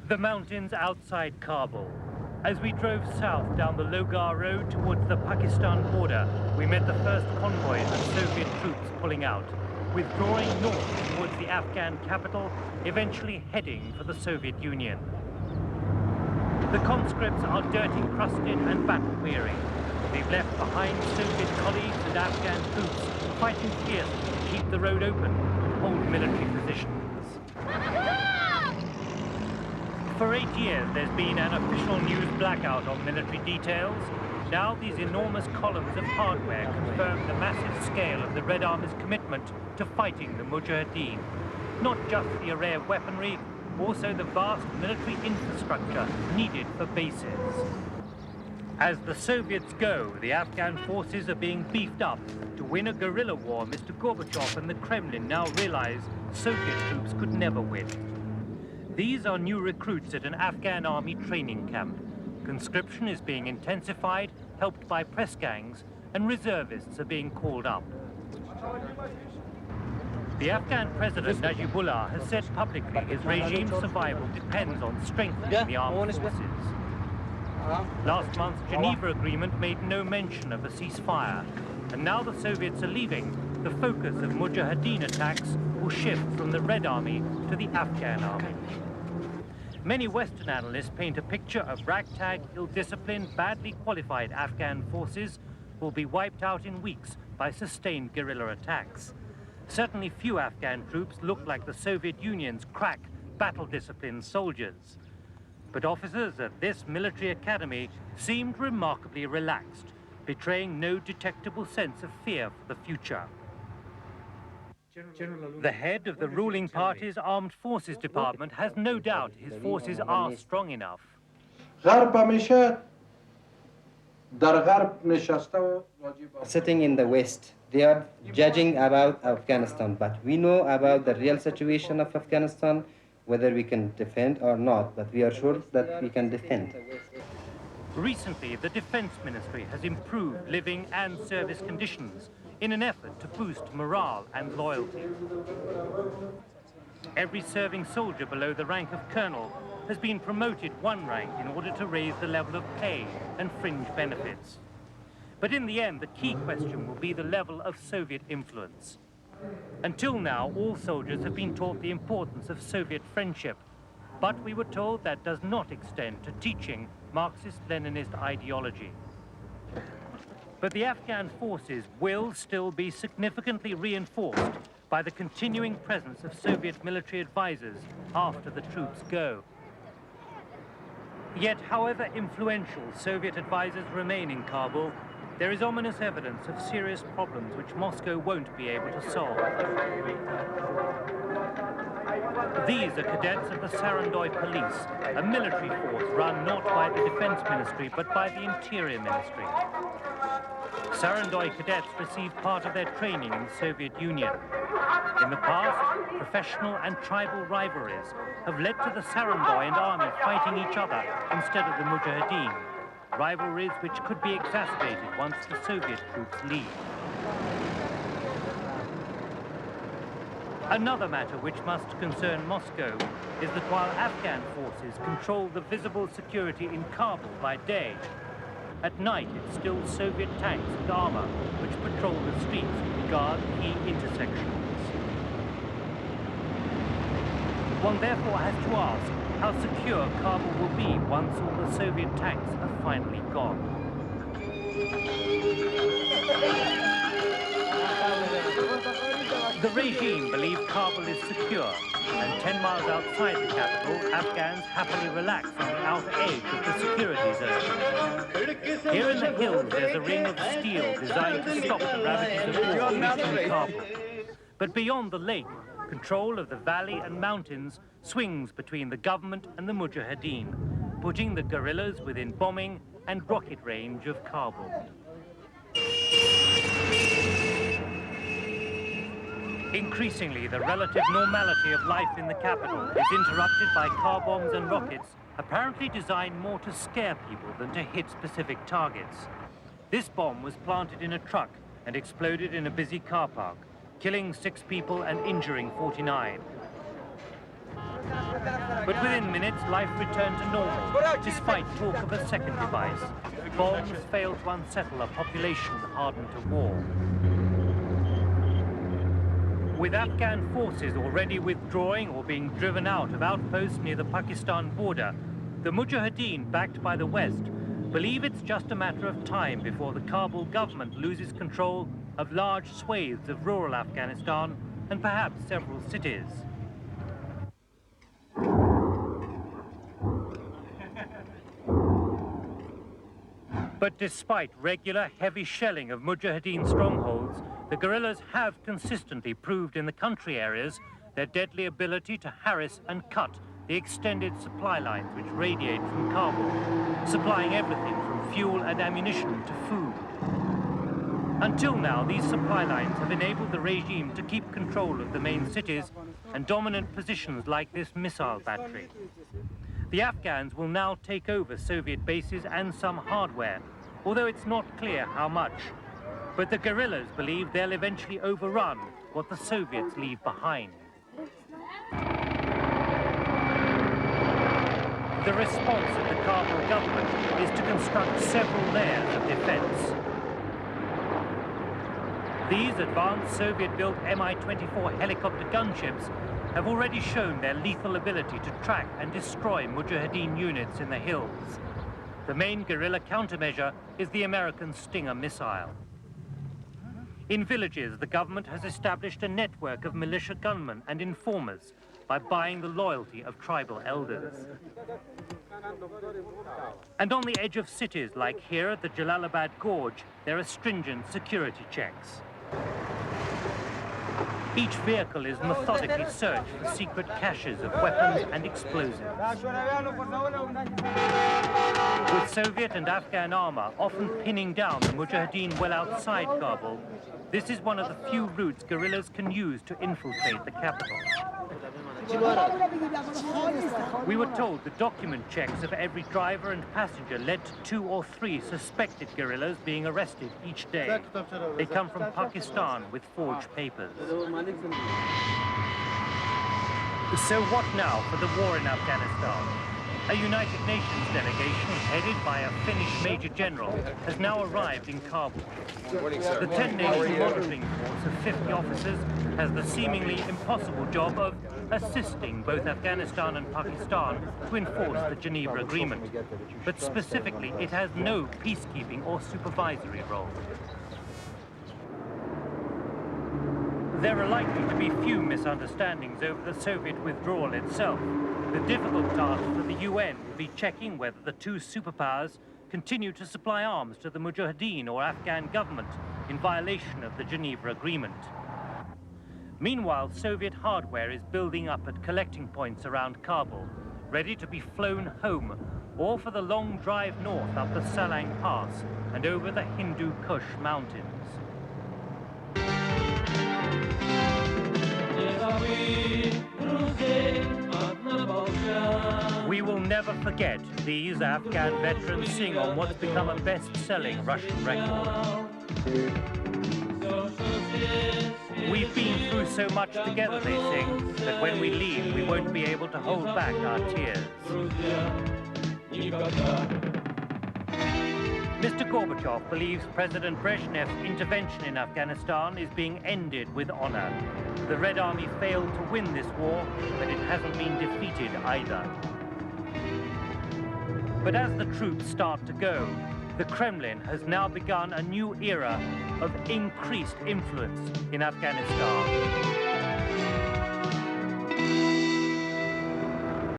The mountains outside Kabul. As we drove south down the Logar Road towards the Pakistan border, we met the first convoy of Soviet troops pulling out, withdrawing north towards the Afghan capital, eventually heading for the Soviet Union. The conscripts are dirt encrusted and battle-weary. They've left behind Soviet colleagues and Afghan troops fighting fiercely to keep the road open and hold military positions. For 8 years, there's been an official news blackout on military details. Now these enormous columns of hardware confirm the massive scale of the Red Army's commitment to fighting the Mujahadeen. Not just the array of weaponry, also the vast military infrastructure needed for bases. As the Soviets go, the Afghan forces are being beefed up. To win a guerrilla war, Mr. Gorbachev and the Kremlin now realize Soviet troops could never win. These are new recruits at an Afghan army training camp. Conscription is being intensified, helped by press gangs, and reservists are being called up. The Afghan president, Najibullah, has said publicly his regime's survival depends on strengthening the armed forces. Last month's Geneva Agreement made no mention of a ceasefire, and now the Soviets are leaving, the focus of Mujahadeen attacks will shift from the Red Army to the Afghan army. Many Western analysts paint a picture of ragtag, ill-disciplined, badly qualified Afghan forces will be wiped out in weeks by sustained guerrilla attacks. Certainly few Afghan troops look like the Soviet Union's crack, battle-disciplined soldiers. But officers at this military academy seemed remarkably relaxed, betraying no detectable sense of fear for the future. The head of the ruling party's Armed Forces Department has no doubt his forces are strong enough. Sitting in the West, they are judging about Afghanistan, but we know about the real situation of Afghanistan, whether we can defend or not, but we are sure that we can defend. Recently, the Defense Ministry has improved living and service conditions in an effort to boost morale and loyalty. Every serving soldier below the rank of colonel has been promoted one rank in order to raise the level of pay and fringe benefits. But in the end, the key question will be the level of Soviet influence. Until now, all soldiers have been taught the importance of Soviet friendship, but we were told that does not extend to teaching Marxist-Leninist ideology. But the Afghan forces will still be significantly reinforced by the continuing presence of Soviet military advisors after the troops go. Yet, however influential Soviet advisors remain in Kabul, there is ominous evidence of serious problems which Moscow won't be able to solve. These are cadets of the Sarandoy Police, a military force run not by the Defense Ministry but by the Interior Ministry. Sarandoy cadets received part of their training in the Soviet Union. In the past, professional and tribal rivalries have led to the Sarandoy and army fighting each other instead of the Mujahadeen, rivalries which could be exacerbated once the Soviet troops leave. Another matter which must concern Moscow is that while Afghan forces control the visible security in Kabul by day, at night it's still Soviet tanks and armor which patrol the streets and guard key intersections. One therefore has to ask how secure Kabul will be once all the Soviet tanks are finally gone. The regime believed Kabul is secure, and 10 miles outside the capital, Afghans happily relax on the outer edge of the security zone. Here in the hills, there's a ring of steel designed to stop the ravages of war reaching Kabul. But beyond the lake, control of the valley and mountains swings between the government and the Mujahadeen, putting the guerrillas within bombing and rocket range of Kabul. Increasingly, the relative normality of life in the capital is interrupted by car bombs and rockets, apparently designed more to scare people than to hit specific targets. This bomb was planted in a truck and exploded in a busy car park, killing 6 people and injuring 49. But within minutes, life returned to normal, despite talk of a second device. Bombs failed to unsettle a population hardened to war. With Afghan forces already withdrawing or being driven out of outposts near the Pakistan border, the Mujahadeen, backed by the West, believe it's just a matter of time before the Kabul government loses control of large swathes of rural Afghanistan and perhaps several cities. But despite regular heavy shelling of Mujahideen strongholds, the guerrillas have consistently proved in the country areas their deadly ability to harass and cut the extended supply lines which radiate from Kabul, supplying everything from fuel and ammunition to food. Until now, these supply lines have enabled the regime to keep control of the main cities and dominant positions like this missile battery. The Afghans will now take over Soviet bases and some hardware, although it's not clear how much. But the guerrillas believe they'll eventually overrun what the Soviets leave behind. The response of the Kabul government is to construct several layers of defense. These advanced Soviet-built Mi-24 helicopter gunships have already shown their lethal ability to track and destroy Mujahideen units in the hills. The main guerrilla countermeasure is the American Stinger missile. In villages, the government has established a network of militia gunmen and informers by buying the loyalty of tribal elders. And on the edge of cities like here at the Jalalabad Gorge, there are stringent security checks. Each vehicle is methodically searched for secret caches of weapons and explosives. With Soviet and Afghan armor often pinning down the Mujahideen well outside Kabul, this is one of the few routes guerrillas can use to infiltrate the capital. We were told the document checks of every driver and passenger led to 2 or 3 suspected guerrillas being arrested each day. They come from Pakistan with forged papers. So what now for the war in Afghanistan? A United Nations delegation headed by a Finnish Major General has now arrived in Kabul. The 10-nation monitoring force of 50 officers has the seemingly impossible job of assisting both Afghanistan and Pakistan to enforce the Geneva Agreement. But specifically, it has no peacekeeping or supervisory role. There are likely to be few misunderstandings over the Soviet withdrawal itself. The difficult task for the UN will be checking whether the 2 superpowers continue to supply arms to the Mujahideen or Afghan government in violation of the Geneva Agreement. Meanwhile, Soviet hardware is building up at collecting points around Kabul, ready to be flown home, or for the long drive north up the Salang Pass and over the Hindu Kush mountains. We will never forget these Afghan veterans sing on what's become a best-selling Russian record. We've been through so much together, they sing, that when we leave, we won't be able to hold back our tears. Mr. Gorbachev believes President Brezhnev's intervention in Afghanistan is being ended with honor. The Red Army failed to win this war, but it hasn't been defeated either. But as the troops start to go, the Kremlin has now begun a new era of increased influence in Afghanistan.